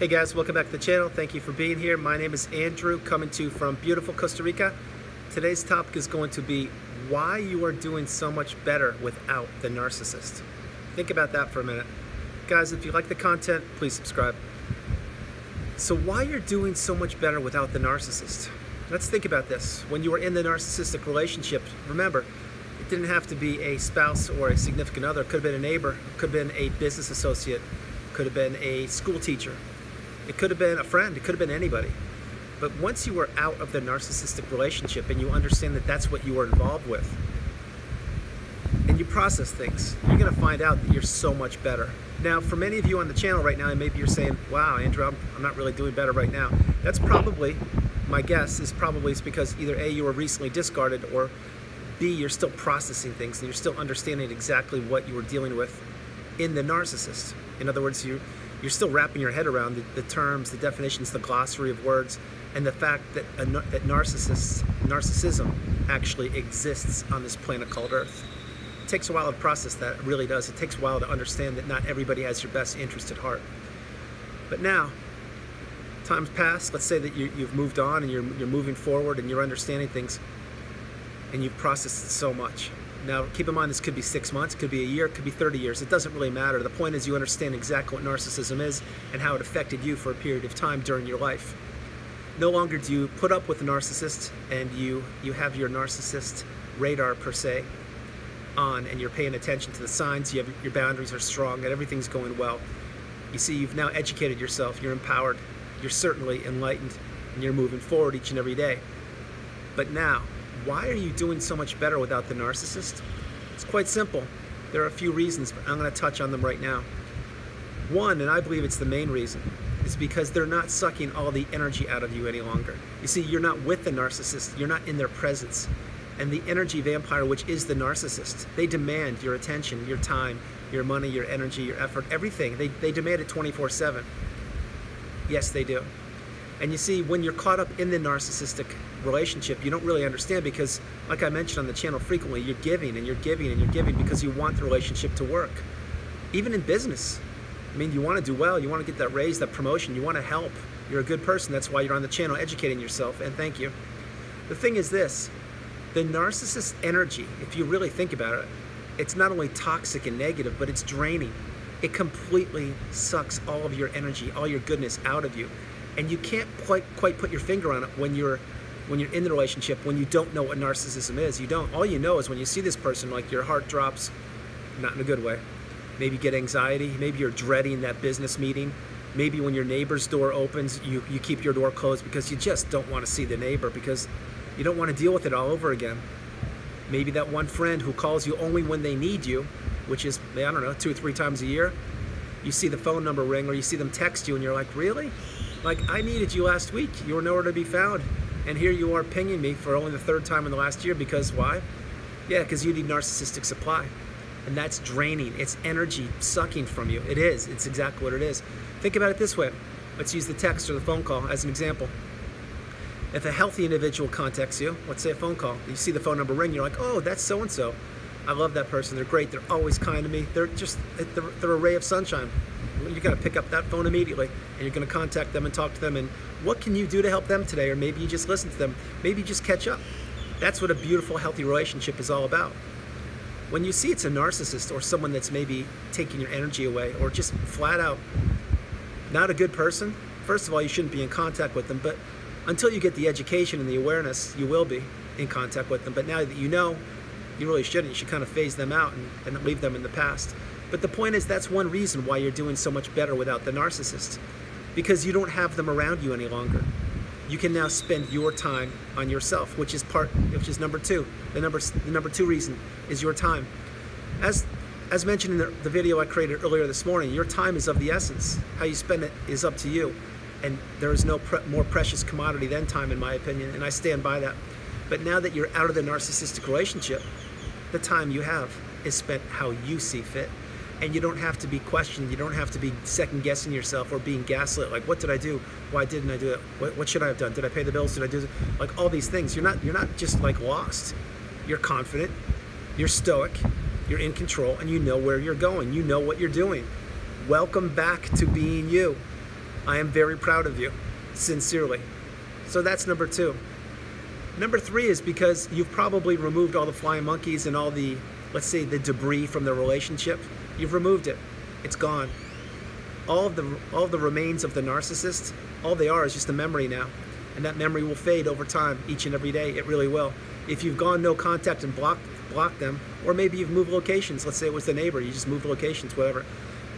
Hey guys, welcome back to the channel. Thank you for being here. My name is Andrew, coming to you from beautiful Costa Rica. Today's topic is going to be why you are doing so much better without the narcissist. Think about that for a minute. Guys, if you like the content, please subscribe. So why you're doing so much better without the narcissist? Let's think about this. When you were in the narcissistic relationship, remember, it didn't have to be a spouse or a significant other. It could have been a neighbor, it could have been a business associate, it could have been a school teacher. It could have been a friend, it could have been anybody. But once you are out of the narcissistic relationship and you understand that that's what you are involved with, and you process things, you're going to find out that you're so much better. Now, for many of you on the channel right now, and maybe you're saying, wow, Andrew, I'm not really doing better right now. That's probably, my guess is probably it's because either A, you were recently discarded, or B, you're still processing things and you're still understanding exactly what you were dealing with in the narcissist. In other words, you're still wrapping your head around the terms, the definitions, the glossary of words, and the fact that narcissism actually exists on this planet called Earth. It takes a while to process that, it really does. It takes a while to understand that not everybody has your best interest at heart. But now, time's passed, let's say that you've moved on and you're moving forward and you're understanding things, and you've processed it so much. Now, keep in mind, this could be 6 months, could be a year, could be 30 years. It doesn't really matter. The point is you understand exactly what narcissism is and how it affected you for a period of time during your life. No longer do you put up with a narcissist and you have your narcissist radar, per se, on, and you're paying attention to the signs, your boundaries are strong, and everything's going well. You see, you've now educated yourself, you're empowered, you're certainly enlightened, and you're moving forward each and every day. But now, why are you doing so much better without the narcissist? It's quite simple. There are a few reasons, but I'm going to touch on them right now. One, and I believe it's the main reason, is because they're not sucking all the energy out of you any longer. You see, you're not with the narcissist, you're not in their presence. And the energy vampire, which is the narcissist, they demand your attention, your time, your money, your energy, your effort, everything. They demand it 24/7. Yes, they do. And you see, when you're caught up in the narcissistic relationship, you don't really understand because, like I mentioned on the channel frequently, you're giving and you're giving and you're giving because you want the relationship to work. Even in business. I mean, you want to do well, you want to get that raise, that promotion, you want to help. You're a good person, that's why you're on the channel educating yourself, and thank you. The thing is this, the narcissist energy, if you really think about it, it's not only toxic and negative, but it's draining. It completely sucks all of your energy, all your goodness out of you. And you can't quite put your finger on it when you're in the relationship, when you don't know what narcissism is. You don't. All you know is when you see this person, like, your heart drops, not in a good way. Maybe you get anxiety, maybe you're dreading that business meeting. Maybe when your neighbor's door opens, you keep your door closed because you just don't want to see the neighbor because you don't want to deal with it all over again. Maybe that one friend who calls you only when they need you, which is, I don't know, 2 or 3 times a year. You see the phone number ring or you see them text you and you're like, really? Like, I needed you last week. You were nowhere to be found. And here you are pinging me for only the 3rd time in the last year because why? Yeah, because you need narcissistic supply. And that's draining. It's energy sucking from you. It is. It's exactly what it is. Think about it this way. Let's use the text or the phone call as an example. If a healthy individual contacts you, let's say a phone call, you see the phone number ring, you're like, oh, that's so-and-so. I love that person. They're great. They're always kind to me. They're a ray of sunshine. You're going to pick up that phone immediately and you're going to contact them and talk to them, and what can you do to help them today? Or maybe you just listen to them, maybe you just catch up. That's what a beautiful, healthy relationship is all about. When you see it's a narcissist or someone that's maybe taking your energy away or just flat out not a good person, first of all, you shouldn't be in contact with them, but until you get the education and the awareness, you will be in contact with them. But now that you know, you really shouldn't. You should kind of phase them out and leave them in the past. But the point is, that's one reason why you're doing so much better without the narcissist, because you don't have them around you any longer. You can now spend your time on yourself, which is number 2. The number 2 reason is your time. As mentioned in the video I created earlier this morning, your time is of the essence. How you spend it is up to you. And there is no more precious commodity than time, in my opinion, and I stand by that. But now that you're out of the narcissistic relationship, the time you have is spent how you see fit. And you don't have to be questioned. You don't have to be second-guessing yourself or being gaslit. Like, what did I do? Why didn't I do it? What should I have done? Did I pay the bills? Did I do it? Like, all these things. You're not just like lost. You're confident. You're stoic. You're in control, and you know where you're going. You know what you're doing. Welcome back to being you. I am very proud of you, sincerely. So that's number 2. Number 3 is because you've probably removed all the flying monkeys and all the, let's say, the debris from the relationship. You've removed it. It's gone. All of the remains of the narcissist, all they are is just a memory now. And that memory will fade over time, each and every day. It really will. If you've gone no contact and blocked them, or maybe you've moved locations, let's say it was the neighbor, you just moved locations, whatever.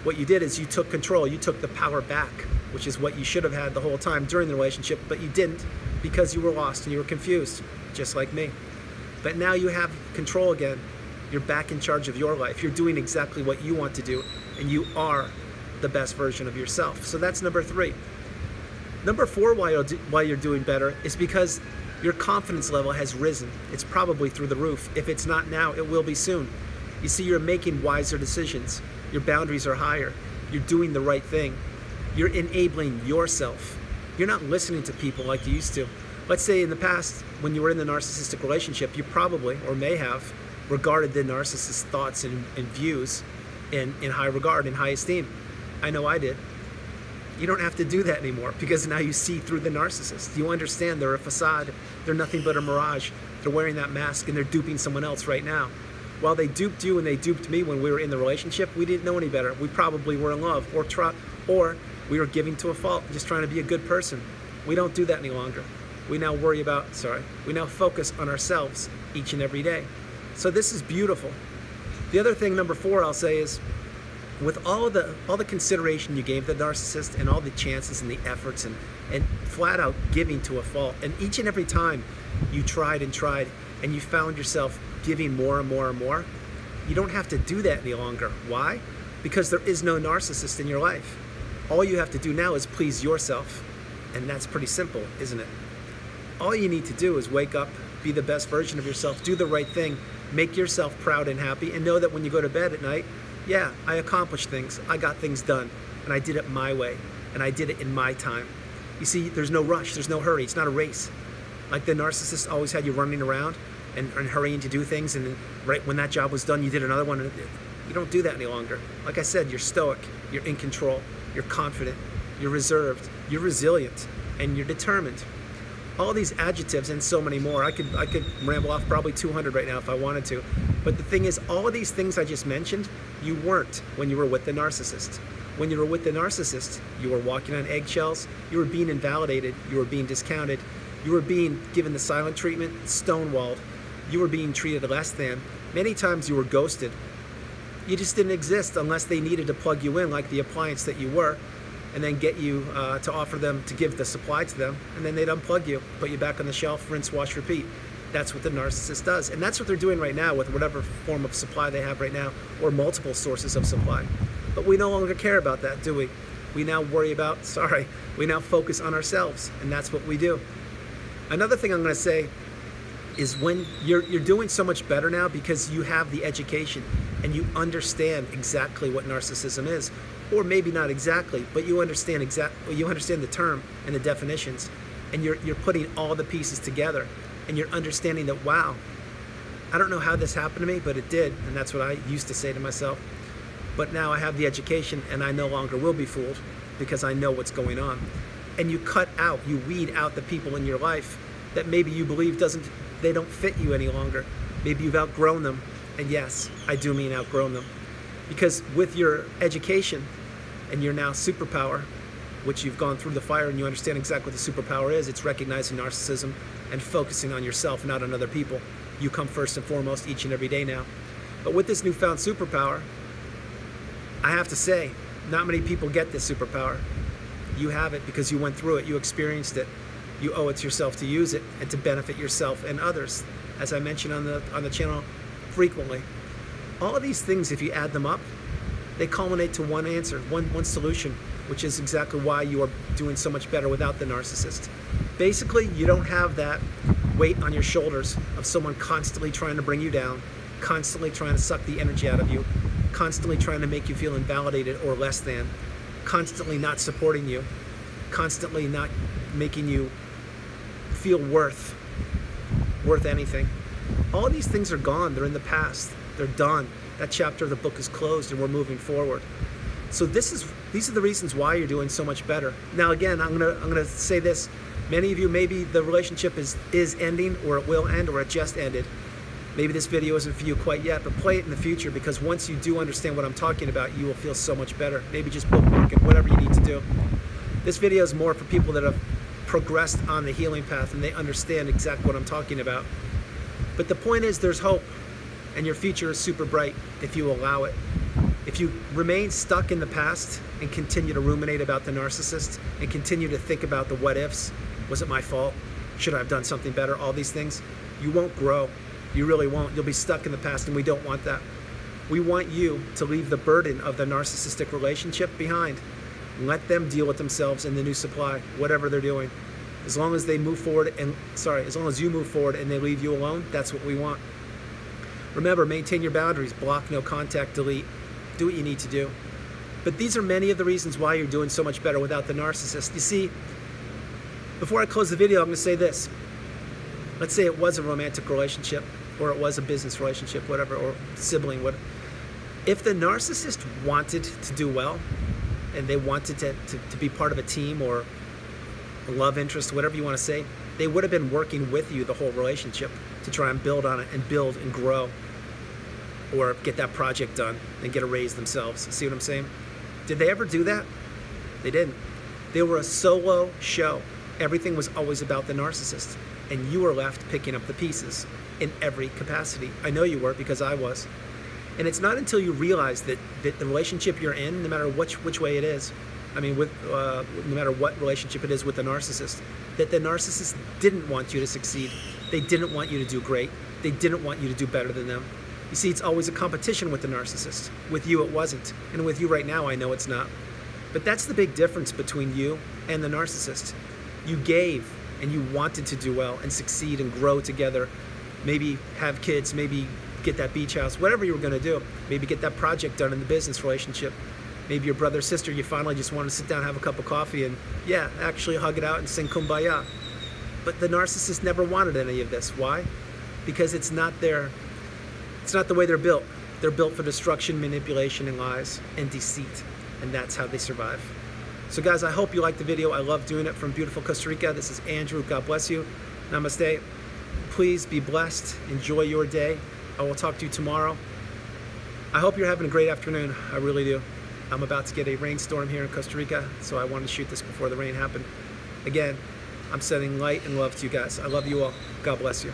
What you did is you took control, you took the power back, which is what you should have had the whole time during the relationship, but you didn't because you were lost and you were confused, just like me. But now you have control again. You're back in charge of your life. You're doing exactly what you want to do, and you are the best version of yourself. So that's number 3. Number 4, why you're doing better is because your confidence level has risen. It's probably through the roof. If it's not now, it will be soon. You see, you're making wiser decisions. Your boundaries are higher. You're doing the right thing. You're enabling yourself. You're not listening to people like you used to. Let's say in the past, when you were in the narcissistic relationship, you probably, or may have, regarded the narcissist's thoughts and views in high regard, in high esteem. I know I did. You don't have to do that anymore because now you see through the narcissist. You understand they're a facade. They're nothing but a mirage. They're wearing that mask and they're duping someone else right now. While they duped you and they duped me when we were in the relationship, we didn't know any better. We probably were in love or we were giving to a fault, just trying to be a good person. We don't do that any longer. We now we now focus on ourselves each and every day. So this is beautiful. The other thing, number 4, I'll say is, with all the consideration you gave the narcissist and all the chances and the efforts and flat out giving to a fault, and each and every time you tried and you found yourself giving more and more and more, you don't have to do that any longer. Why? Because there is no narcissist in your life. All you have to do now is please yourself, and that's pretty simple, isn't it? All you need to do is wake up, be the best version of yourself, do the right thing, make yourself proud and happy, and know that when you go to bed at night, yeah, I accomplished things, I got things done, and I did it my way, and I did it in my time. You see, there's no rush, there's no hurry, it's not a race. Like the narcissist always had you running around and hurrying to do things, and then right when that job was done, you did another one. And you don't do that any longer. Like I said, you're stoic, you're in control, you're confident, you're reserved, you're resilient, and you're determined. All these adjectives and so many more. I could ramble off probably 200 right now if I wanted to. But the thing is, all of these things I just mentioned, you weren't when you were with the narcissist. When you were with the narcissist, you were walking on eggshells, you were being invalidated, you were being discounted, you were being given the silent treatment, stonewalled, you were being treated less than. Many times you were ghosted. You just didn't exist unless they needed to plug you in like the appliance that you were, and then get you to offer them to give the supply to them, and then they'd unplug you, put you back on the shelf, rinse, wash, repeat. That's what the narcissist does, and that's what they're doing right now with whatever form of supply they have right now, or multiple sources of supply. But we no longer care about that, do we? We now worry about, we now focus on ourselves, and that's what we do. Another thing I'm going to say is when you're doing so much better now because you have the education and you understand exactly what narcissism is. Or maybe not exactly, but you understand the term and the definitions, and you're putting all the pieces together, and you're understanding that, wow, I don't know how this happened to me, but it did, and that's what I used to say to myself. But now I have the education, and I no longer will be fooled because I know what's going on. And you weed out the people in your life that maybe you believe they don't fit you any longer. Maybe you've outgrown them, and yes, I do mean outgrown them. Because with your education and your now superpower, which you've gone through the fire and you understand exactly what the superpower is, it's recognizing narcissism and focusing on yourself, not on other people. You come first and foremost each and every day now. But with this newfound superpower, I have to say, not many people get this superpower. You have it because you went through it, you experienced it. You owe it to yourself to use it and to benefit yourself and others, as I mentioned on the channel frequently. All of these things, if you add them up, they culminate to one answer, one solution, which is exactly why you are doing so much better without the narcissist. Basically, you don't have that weight on your shoulders of someone constantly trying to bring you down, constantly trying to suck the energy out of you, constantly trying to make you feel invalidated or less than, constantly not supporting you, constantly not making you feel worth anything. All of these things are gone. They're in the past. They're done. That chapter of the book is closed and we're moving forward. So these are the reasons why you're doing so much better. Now again, I'm gonna say this. Many of you, maybe the relationship is ending, or it will end, or it just ended. Maybe this video isn't for you quite yet, but play it in the future, because once you do understand what I'm talking about, you will feel so much better. Maybe just bookmark it, whatever you need to do. This video is more for people that have progressed on the healing path and they understand exactly what I'm talking about. But the point is, there's hope, and your future is super bright if you allow it. If you remain stuck in the past and continue to ruminate about the narcissist and continue to think about the what ifs, was it my fault? Should I have done something better? All these things, you won't grow. You really won't. You'll be stuck in the past, and we don't want that. We want you to leave the burden of the narcissistic relationship behind. Let them deal with themselves in the new supply, whatever they're doing. As long as they move forward as long as you move forward and they leave you alone, that's what we want. Remember, maintain your boundaries, block, no contact, delete. Do what you need to do. But these are many of the reasons why you're doing so much better without the narcissist. You see, before I close the video, I'm going to say this. Let's say it was a romantic relationship, or it was a business relationship, whatever, or sibling, whatever. If the narcissist wanted to do well, and they wanted to be part of a team or a love interest, whatever you want to say, they would have been working with you the whole relationship to try and build on it and build and grow, or get that project done and get a raise themselves. See what I'm saying? Did they ever do that? They didn't. They were a solo show. Everything was always about the narcissist, and you were left picking up the pieces in every capacity. I know you were, because I was. And it's not until you realize that the relationship you're in, no matter which way it is, I mean, no matter what relationship it is with the narcissist, that the narcissist didn't want you to succeed. They didn't want you to do great. They didn't want you to do better than them. You see, it's always a competition with the narcissist. With you, it wasn't. And with you right now, I know it's not. But that's the big difference between you and the narcissist. You gave, and you wanted to do well and succeed and grow together. Maybe have kids, maybe get that beach house, whatever you were going to do. Maybe get that project done in the business relationship. Maybe your brother or sister, you finally just want to sit down, have a cup of coffee, and yeah, actually hug it out and sing Kumbaya. But the narcissist never wanted any of this. Why? Because it's not the way they're built. They're built for destruction, manipulation, and lies, and deceit. And that's how they survive. So guys, I hope you liked the video. I love doing it from beautiful Costa Rica. This is Andrew. God bless you. Namaste. Please be blessed. Enjoy your day. I will talk to you tomorrow. I hope you're having a great afternoon. I really do. I'm about to get a rainstorm here in Costa Rica, so I wanted to shoot this before the rain happened. Again, I'm sending light and love to you guys. I love you all. God bless you.